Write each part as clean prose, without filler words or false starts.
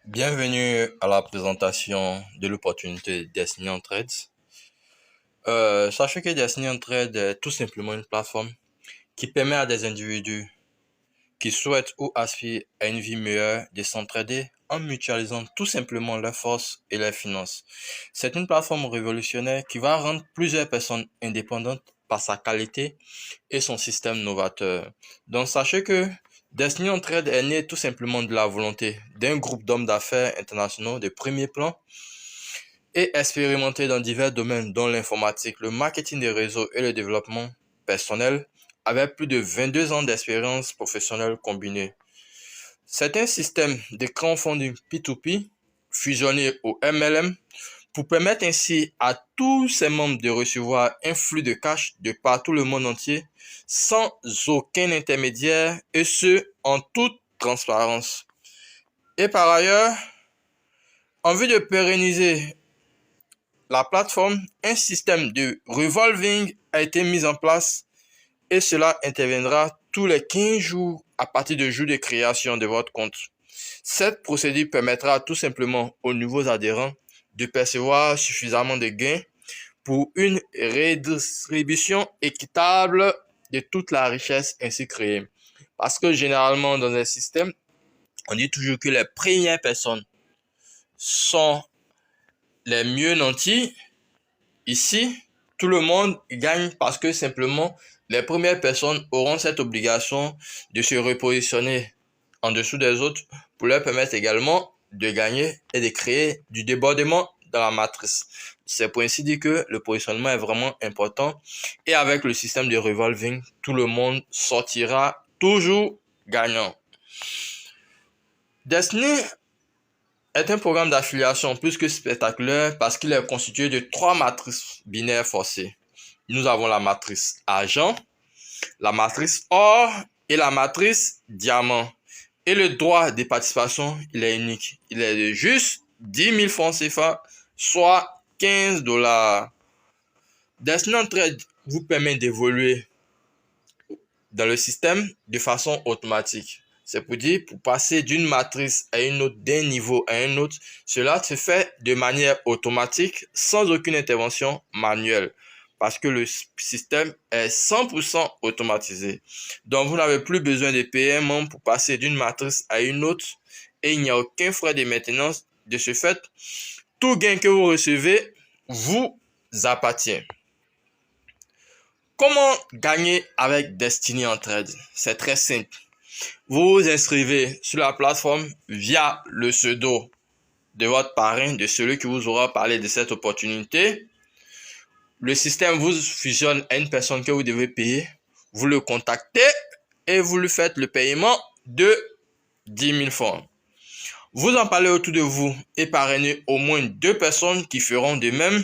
Bienvenue à la présentation de l'opportunité Destiny on Trades. Sachez que Destiny on Trade est tout simplement une plateforme qui permet à des individus qui souhaitent ou aspirent à une vie meilleure de s'entraider en mutualisant tout simplement leurs forces et leurs finances. C'est une plateforme révolutionnaire qui va rendre plusieurs personnes indépendantes par sa qualité et son système novateur. Donc sachez que Destiny on Trade est né tout simplement de la volonté d'un groupe d'hommes d'affaires internationaux de premier plan et expérimenté dans divers domaines dont l'informatique, le marketing des réseaux et le développement personnel, avec plus de 22 ans d'expérience professionnelle combinée. C'est un système de crowdfunding P2P fusionné au MLM pour permettre ainsi à tous ses membres de recevoir un flux de cash de partout le monde entier sans aucun intermédiaire et ce en toute transparence. Et par ailleurs, en vue de pérenniser la plateforme, un système de revolving a été mis en place et cela interviendra tous les 15 jours à partir du jour de création de votre compte. Cette procédure permettra tout simplement aux nouveaux adhérents de percevoir suffisamment de gains pour une redistribution équitable de toute la richesse ainsi créée. Parce que généralement dans un système, on dit toujours que les premières personnes sont les mieux nantis. Ici, tout le monde gagne parce que simplement les premières personnes auront cette obligation de se repositionner en dessous des autres pour leur permettre également de gagner et de créer du débordement dans la matrice. C'est pour ainsi dire que le positionnement est vraiment important et avec le système de revolving, tout le monde sortira toujours gagnant. Destiny est un programme d'affiliation plus que spectaculaire parce qu'il est constitué de 3 matrices binaires forcées. Nous avons la matrice argent, la matrice or et la matrice diamant. Et le droit de participation, il est unique. Il est de juste 10 000 francs CFA, soit 15 $. Destiny on Trade vous permet d'évoluer dans le système de façon automatique. C'est pour dire, pour passer d'une matrice à une autre, d'un niveau à un autre, cela se fait de manière automatique, sans aucune intervention manuelle, parce que le système est 100% automatisé. Donc, vous n'avez plus besoin de payer un membre pour passer d'une matrice à une autre, et il n'y a aucun frais de maintenance. De ce fait, tout gain que vous recevez vous appartient. Comment gagner avec Destiny on Trade? C'est très simple. Vous vous inscrivez sur la plateforme via le pseudo de votre parrain, de celui qui vous aura parlé de cette opportunité. Le système vous fusionne à une personne que vous devez payer. Vous le contactez et vous lui faites le paiement de 10 000 francs. Vous en parlez autour de vous et parrainez au moins 2 personnes qui feront de même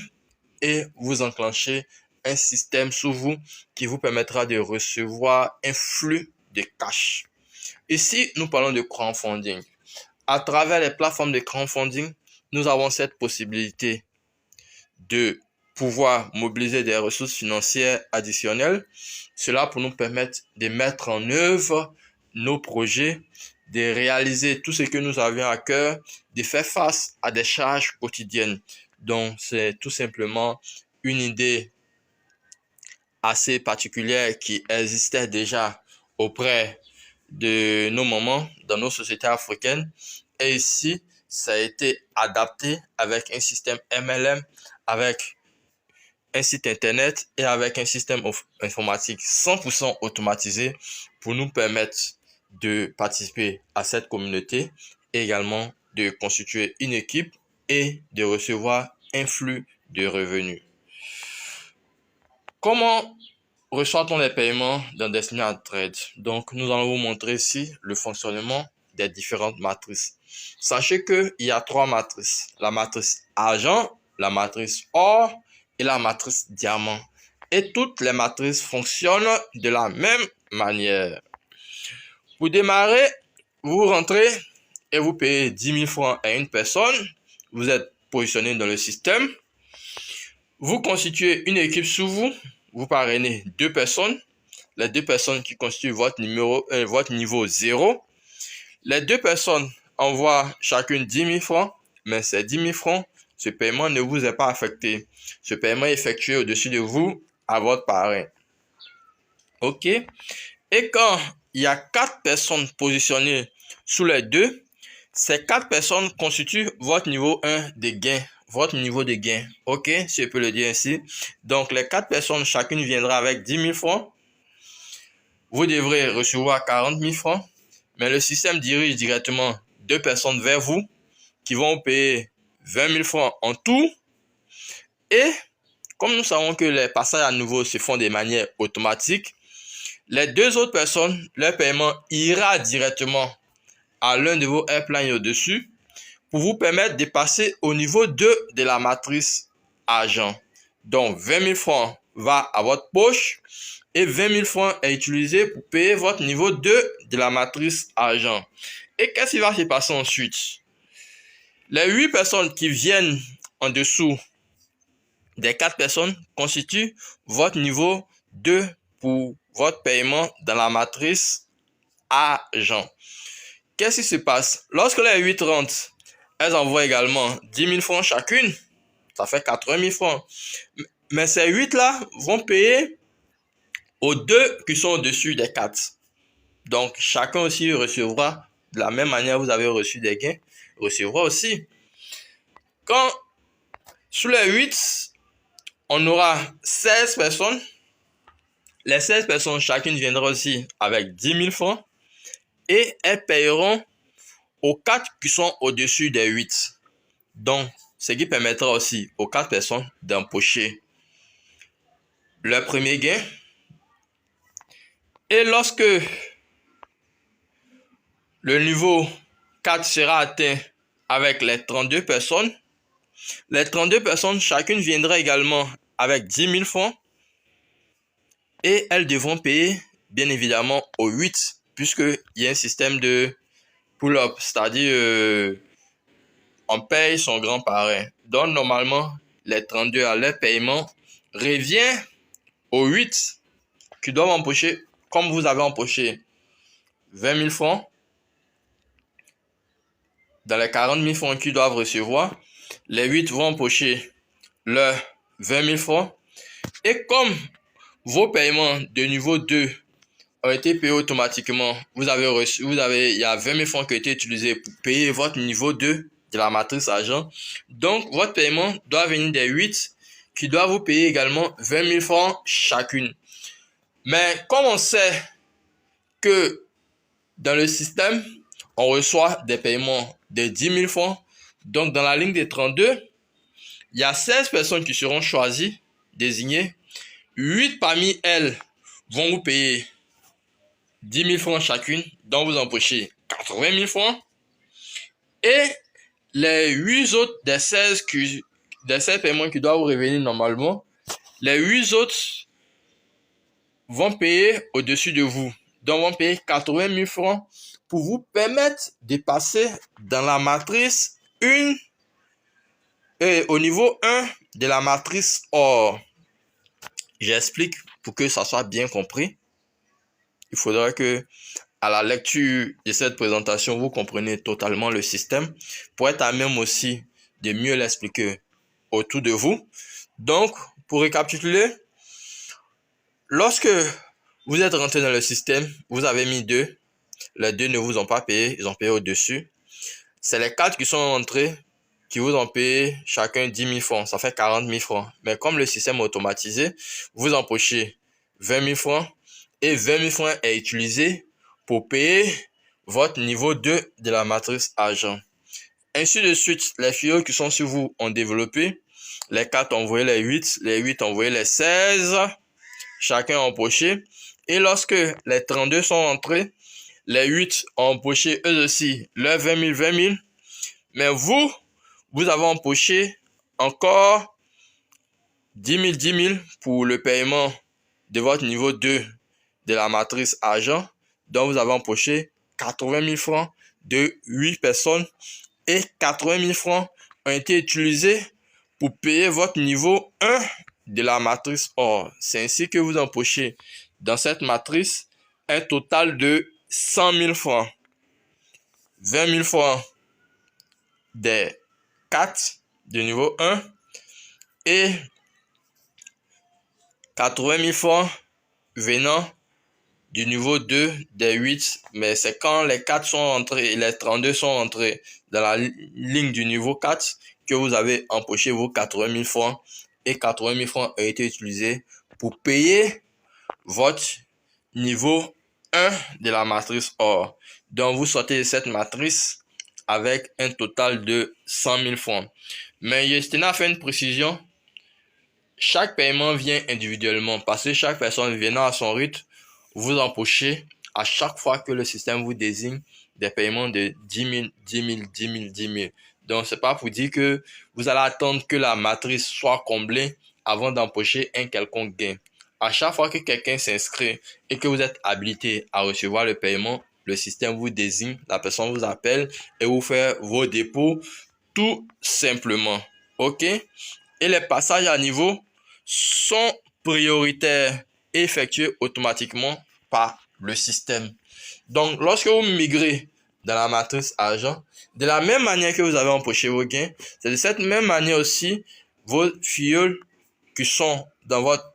et vous enclenchez un système sous vous qui vous permettra de recevoir un flux de cash. Ici, nous parlons de crowdfunding. À travers les plateformes de crowdfunding, nous avons cette possibilité de pouvoir mobiliser des ressources financières additionnelles. Cela pour nous permettre de mettre en œuvre nos projets, de réaliser tout ce que nous avions à cœur, de faire face à des charges quotidiennes. Donc, c'est tout simplement une idée assez particulière qui existait déjà auprès de nos mamans dans nos sociétés africaines. Et ici, ça a été adapté avec un système MLM, avec un site internet et avec un système informatique 100% automatisé pour nous permettre de participer à cette communauté et également de constituer une équipe et de recevoir un flux de revenus. Comment reçoit-on les paiements dans Destiny on Trade? Donc, nous allons vous montrer ici le fonctionnement des différentes matrices. Sachez qu'il y a 3 matrices. La matrice argent, la matrice or et la matrice diamant. Et toutes les matrices fonctionnent de la même manière. Pour démarrer, vous rentrez et vous payez 10 000 francs à une personne. Vous êtes positionné dans le système. Vous constituez une équipe sous vous. Vous parrainez 2 personnes. Les 2 personnes qui constituent votre niveau 0. Les 2 personnes envoie chacune 10 000 francs, mais ces 10 000 francs, ce paiement ne vous est pas affecté. Ce paiement est effectué au-dessus de vous à votre parrain. OK? Et quand il y a 4 personnes positionnées sous les deux, ces 4 personnes constituent votre niveau 1 de gain. Votre niveau de gain. OK? Si je peux le dire ainsi. Donc, les 4 personnes, chacune viendra avec 10 000 francs. Vous devrez recevoir 40 000 francs. Mais le système dirige directement 2 personnes vers vous qui vont payer 20 000 francs en tout. Et comme nous savons que les passages à nouveau se font de manière automatique, les 2 autres personnes, leur paiement ira directement à l'un de vos airplines au-dessus pour vous permettre de passer au niveau 2 de la matrice argent. Donc 20 000 francs va à votre poche et 20 000 francs est utilisé pour payer votre niveau 2 de la matrice argent. Et qu'est-ce qui va se passer ensuite? Les 8 personnes qui viennent en dessous des 4 personnes constituent votre niveau 2 pour votre paiement dans la matrice argent. Qu'est-ce qui se passe? Lorsque les 8 rentrent, elles envoient également 10 000 francs chacune. Ça fait 80 000 francs. Mais ces 8-là vont payer aux 2 qui sont au-dessus des 4. Donc, chacun aussi recevra, de la même manière vous avez reçu des gains, recevra aussi. Quand, sous les 8, on aura 16 personnes. Les 16 personnes, chacune viendra aussi avec 10 000 francs. Et elles payeront aux 4 qui sont au-dessus des 8. Donc, ce qui permettra aussi aux 4 personnes d'empocher leur premier gain. Et lorsque le niveau 4 sera atteint avec les 32 personnes, les 32 personnes, chacune viendra également avec 10 000 francs. Et elles devront payer, bien évidemment, aux 8, puisqu'il y a un système de pull-up, c'est-à-dire on paye son grand parrain. Donc, normalement, les 32 à leur paiement revient aux 8 qui doivent empocher, comme vous avez empoché 20 000 francs, dans les 40 000 francs qu'ils doivent recevoir, les 8 vont empocher leurs 20 000 francs. Et comme vos paiements de niveau 2 ont été payés automatiquement, il y a 20 000 francs qui ont été utilisés pour payer votre niveau 2 de la matrice argent. Donc, votre paiement doit venir des 8 qui doivent vous payer également 20 000 francs chacune. Mais comme on sait que dans le système, on reçoit des paiements de 10 000 francs, donc dans la ligne des 32, il y a 16 personnes qui seront choisies, désignées. 8 parmi elles vont vous payer 10 000 francs chacune, donc vous empochez 80 000 francs. Et les 8 autres des 16 paiements qui doivent vous revenir normalement, les 8 autres vont payer au-dessus de vous. Donc, vont payer 80 000 francs pour vous permettre de passer dans la matrice 1 et au niveau 1 de la matrice or. J'explique pour que ça soit bien compris. Il faudra que à la lecture de cette présentation, vous compreniez totalement le système pour être à même aussi de mieux l'expliquer autour de vous. Donc, pour récapituler, lorsque vous êtes rentré dans le système, vous avez mis 2. Les 2 ne vous ont pas payé, ils ont payé au-dessus. C'est les 4 qui sont entrés qui vous ont payé chacun 10 000 francs. Ça fait 40 000 francs. Mais comme le système est automatisé, vous empochez 20 000 francs et 20 000 francs est utilisé pour payer votre niveau 2 de la matrice argent. Ainsi de suite, les filles qui sont sur vous ont développé. Les 4 ont envoyé les 8, les 8 ont envoyé les 16. Chacun a empoché. Et lorsque les 32 sont entrés, les 8 ont empoché eux aussi leurs 20 000. Mais vous avez empoché encore 10 000 pour le paiement de votre niveau 2 de la matrice argent. Donc, vous avez empoché 80 000 francs de 8 personnes et 80 000 francs ont été utilisés pour payer votre niveau 1 de la matrice or. C'est ainsi que vous empochez dans cette matrice un total de 100 000 francs. 20 000 francs des 4 du niveau 1 et 80 000 francs venant du niveau 2 des 8, mais c'est quand les 4 sont entrés et les 32 sont entrés dans la ligne du niveau 4 que vous avez empoché vos 80 000 francs et 80 000 francs ont été utilisés pour payer votre niveau 1 de la matrice or. Donc, vous sortez de cette matrice avec un total de 100 000 francs. Mais je tenais à faire une précision. Chaque paiement vient individuellement parce que chaque personne venant à son rythme, vous empochez à chaque fois que le système vous désigne des paiements de 10 000, 10 000, 10 000, 10 000. Donc, c'est pas pour dire que vous allez attendre que la matrice soit comblée avant d'empocher un quelconque gain. À chaque fois que quelqu'un s'inscrit et que vous êtes habilité à recevoir le paiement, le système vous désigne, la personne vous appelle et vous fait vos dépôts tout simplement. OK? Et les passages à niveau sont prioritaires et effectués automatiquement par le système. Donc, lorsque vous migrez dans la matrice argent, de la même manière que vous avez empoché vos gains, c'est de cette même manière aussi, vos filleuls qui sont dans votre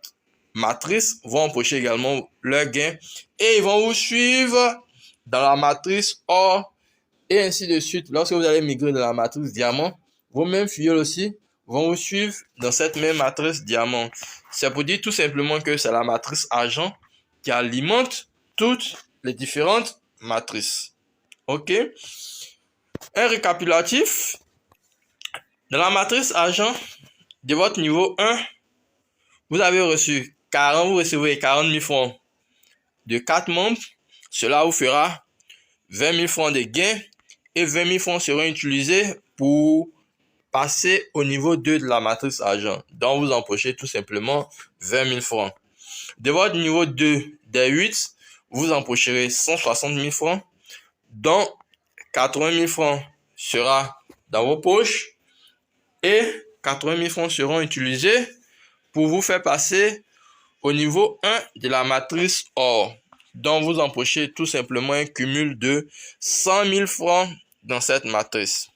matrice vont empocher également leurs gains et ils vont vous suivre dans la matrice or et ainsi de suite. Lorsque vous allez migrer dans la matrice diamant, vos mêmes filleuls aussi vont vous suivre dans cette même matrice diamant. C'est pour dire tout simplement que c'est la matrice argent qui alimente toutes les différentes matrices. OK? Un récapitulatif. Dans la matrice argent de votre niveau 1, vous avez reçu 40, vous recevez 40 000 francs de 4 membres. Cela vous fera 20 000 francs de gains et 20 000 francs seront utilisés pour passer au niveau 2 de la matrice argent. Donc, vous empochez tout simplement 20 000 francs. De votre niveau 2 des 8, vous empocherez 160 000 francs, dont 80 000 francs sera dans vos poches et 80 000 francs seront utilisés pour vous faire passer au niveau 1 de la matrice or. Donc, vous empochez tout simplement un cumul de 100 000 francs dans cette matrice.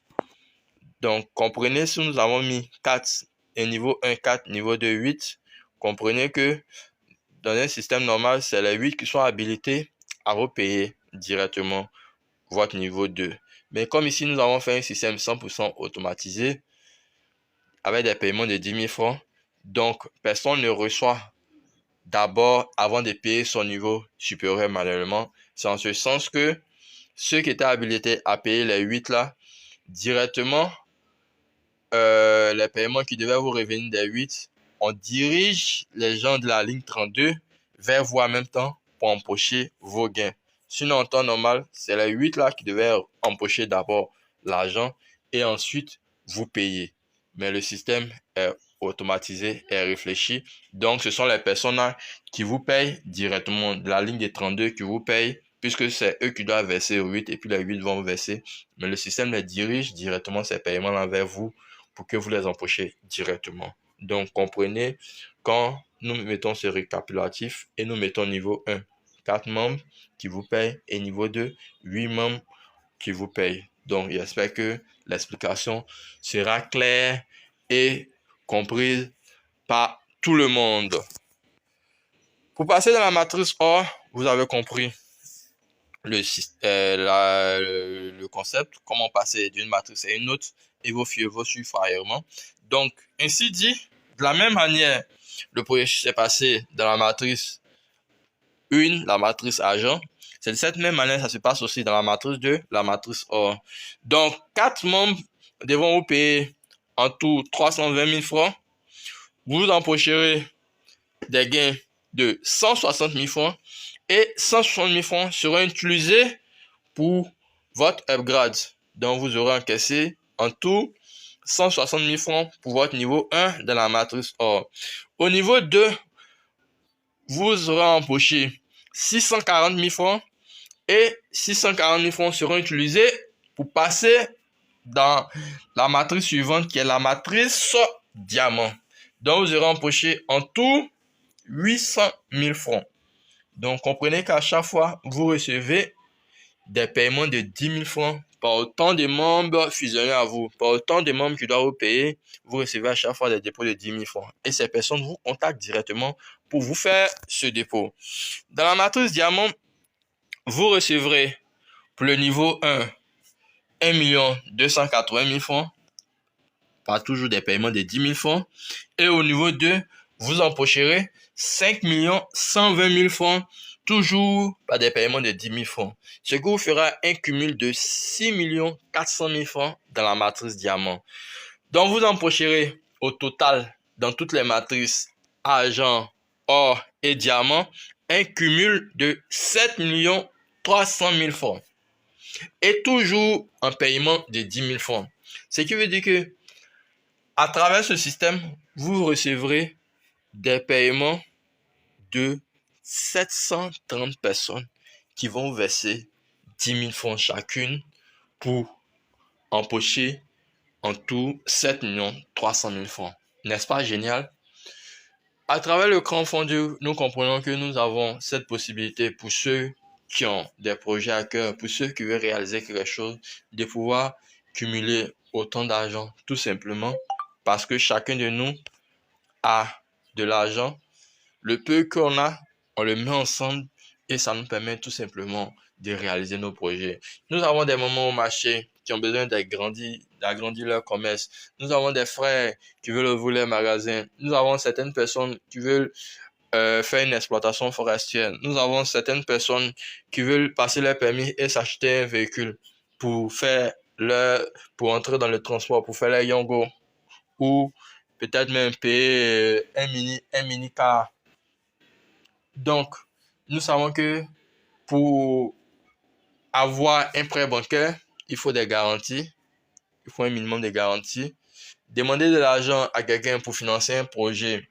Donc, comprenez, si nous avons mis 4 et niveau 1, 4, niveau 2, 8, comprenez que dans un système normal, c'est les 8 qui sont habilités à repayer directement votre niveau 2. Mais comme ici, nous avons fait un système 100% automatisé avec des paiements de 10 000 francs, donc personne ne reçoit d'abord avant de payer son niveau supérieur manuellement. C'est en ce sens que ceux qui étaient habilités à payer les 8 là, directement, les paiements qui devaient vous revenir des 8, on dirige les gens de la ligne 32 vers vous en même temps pour empocher vos gains. Sinon, en temps normal, c'est les 8 là qui devaient empocher d'abord l'argent et ensuite vous payer. Mais le système est automatisé et réfléchi. Donc, ce sont les personnes là qui vous payent directement de la ligne des 32 qui vous payent puisque c'est eux qui doivent verser aux 8 et puis les 8 vont vous verser. Mais le système les dirige directement ces paiements là vers vous pour que vous les empochiez directement. Donc, comprenez, quand nous mettons ce récapitulatif et nous mettons niveau 1, 4 membres qui vous payent et niveau 2, 8 membres qui vous payent. Donc, j'espère que l'explication sera claire et comprise par tout le monde. Pour passer dans la matrice OR, vous avez compris le concept, comment passer d'une matrice à une autre et vos suivre aériennement. Donc, ainsi dit, de la même manière, le processus s'est passé dans la matrice 1, la matrice argent. C'est de cette même manière ça se passe aussi dans la matrice 2, la matrice or. Donc, 4 membres devront vous payer en tout 320 000 francs. Vous empocherez des gains de 160 000 francs et 160 000 francs seront utilisés pour votre upgrade. Donc, vous aurez encaissé en tout 160 000 francs pour votre niveau 1 de la matrice or. Au niveau 2, vous aurez empoché 640 000 francs et 640 000 francs seront utilisés pour passer dans la matrice suivante qui est la matrice diamant. Donc, vous aurez empoché en tout 800 000 francs. Donc, comprenez qu'à chaque fois, vous recevez des paiements de 10 000 francs par autant de membres fusionnés à vous, par autant de membres qui doivent vous payer, vous recevez à chaque fois des dépôts de 10 000 francs. Et ces personnes vous contactent directement pour vous faire ce dépôt. Dans la matrice diamant, vous recevrez pour le niveau 1, 1 280 000 francs, par toujours des paiements de 10 000 francs. Et au niveau 2, vous empocherez 5 120 000 francs, toujours par des paiements de 10 000 francs. Ce qui vous fera un cumul de 6 400 000 francs dans la matrice diamant. Donc vous empocherez au total, dans toutes les matrices, argent, or et diamant, un cumul de 7 300 000 francs. Et toujours en paiement de 10 000 francs. Ce qui veut dire que à travers ce système, vous recevrez des paiements de 730 personnes qui vont verser 10 000 francs chacune pour empocher en tout 7 300 000 francs. N'est-ce pas génial? À travers le crowdfunding, nous comprenons que nous avons cette possibilité pour ceux qui ont des projets à cœur, pour ceux qui veulent réaliser quelque chose, de pouvoir cumuler autant d'argent, tout simplement parce que chacun de nous a de l'argent. Le peu qu'on a, on le met ensemble et ça nous permet tout simplement de réaliser nos projets. Nous avons des moments au marché qui ont besoin d'agrandir leur commerce. Nous avons des frères qui veulent ouvrir leur magasin. Nous avons certaines personnes qui veulent faire une exploitation forestière. Nous avons certaines personnes qui veulent passer leur permis et s'acheter un véhicule pour entrer dans le transport, pour faire leur yongo, ou peut-être même payer un mini car. Donc, nous savons que pour avoir un prêt bancaire, il faut des garanties. Il faut un minimum de garanties. Demander de l'argent à quelqu'un pour financer un projet,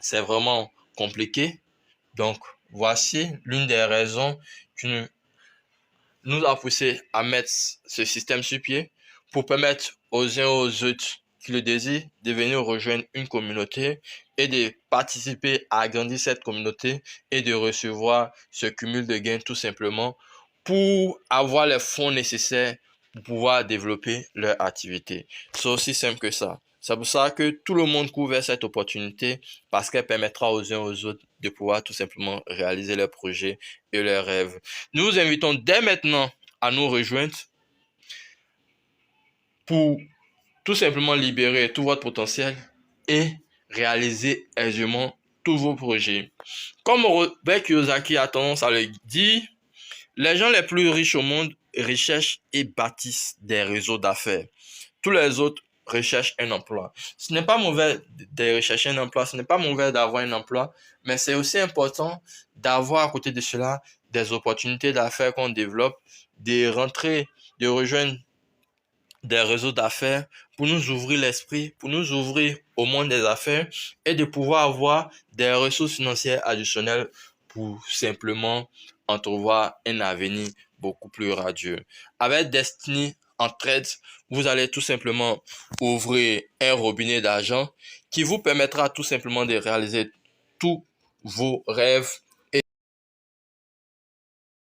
c'est vraiment compliqué. Donc, voici l'une des raisons qui nous a poussé à mettre ce système sur pied pour permettre aux uns et aux autres qui le désirent de venir rejoindre une communauté et de participer à agrandir cette communauté et de recevoir ce cumul de gains tout simplement pour avoir les fonds nécessaires pour pouvoir développer leur activité. C'est aussi simple que ça. C'est pour ça que tout le monde couvre cette opportunité parce qu'elle permettra aux uns et aux autres de pouvoir tout simplement réaliser leurs projets et leurs rêves. Nous vous invitons dès maintenant à nous rejoindre pour tout simplement libérer tout votre potentiel et réaliser aisément tous vos projets. Comme Robert Kiyosaki a tendance à le dire, les gens les plus riches au monde recherchent et bâtissent des réseaux d'affaires. Tous les autres recherchent un emploi. Ce n'est pas mauvais de rechercher un emploi, ce n'est pas mauvais d'avoir un emploi, mais c'est aussi important d'avoir à côté de cela des opportunités d'affaires qu'on développe, de rentrer, de rejoindre des réseaux d'affaires pour nous ouvrir l'esprit, pour nous ouvrir au monde des affaires et de pouvoir avoir des ressources financières additionnelles pour simplement entrevoir un avenir beaucoup plus radieux. Avec Destiny Entraide, vous allez tout simplement ouvrir un robinet d'argent qui vous permettra tout simplement de réaliser tous vos rêves